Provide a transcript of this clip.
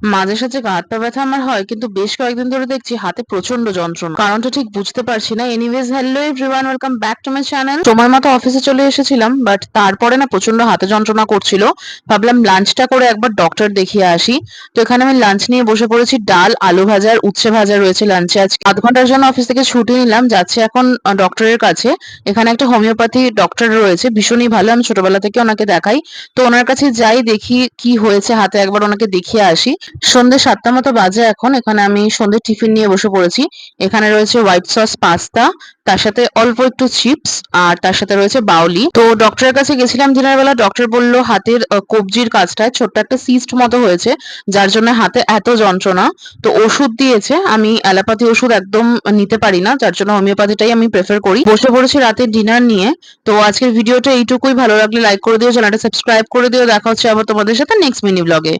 মাঝে সাঝে গা হাত পা ব্যথা আমার হয়, কিন্তু বেশ কয়েকদিন ধরে দেখছি হাতে প্রচন্ড যন্ত্রণা। কারণটা ঠিক বুঝতে পারছি না। Anyways, hello everyone, welcome back to my channel. সময় মতো অফিসে চলে এসেছিলাম, বাট তারপরে না প্রচন্ড হাতে যন্ত্রণা করছিল। ভাবলাম লাঞ্চটা করে একবার ডক্টর দেখিয়ে আসি। তো এখানে আমি লাঞ্চ নিয়ে বসে পড়েছি। ডাল, আলু ভাজা আর উচ্ছে ভাজা রয়েছে লাঞ্চে। আজকে আধ ঘন্টার জন্য অফিস থেকে ছুটি নিলাম, যাচ্ছি এখন ডক্টরের কাছে। এখানে একটা হোমিওপ্যাথি ডক্টর রয়েছে, ভীষণই ভালো, আমি ছোটবেলা থেকে ওনাকে দেখাই। তো ওনার কাছে যাই, দেখি কি হয়েছে হাতে, একবার ওনাকে দেখিয়ে আসি। সন্ধ্যে ৭টা মতো বাজে এখন। এখানে আমি সন্ধ্যের টিফিন নিয়ে বসে পড়েছি। এখানে রয়েছে হোয়াইট সস পাস্তা, তার সাথে অল্প একটু চিপস, আর তার সাথে রয়েছে বাউলি। তো ডক্টরের কাছে গেছিলাম দিনের বেলা। ডক্টর বলল হাতের কবজির কাছটায় ছোট্ট একটা সিস্ট মতো হয়েছে, যার জন্য হাতে এত যন্ত্রণা। তো ওষুধ দিয়েছে। আমি অ্যালোপ্যাথি ওষুধ একদম নিতে পারি না, যার জন্য হোমিওপ্যাথিটাই আমি প্রেফার করি। বসে পড়েছি রাতের ডিনার নিয়ে। তো আজকের ভিডিওটা এইটুকুই। ভালো লাগলে লাইক করে দিও, চ্যানেলটা সাবস্ক্রাইব করে দিও। দেখা হচ্ছে আবার তোমাদের সাথে নেক্সট মিনি ব্লগে।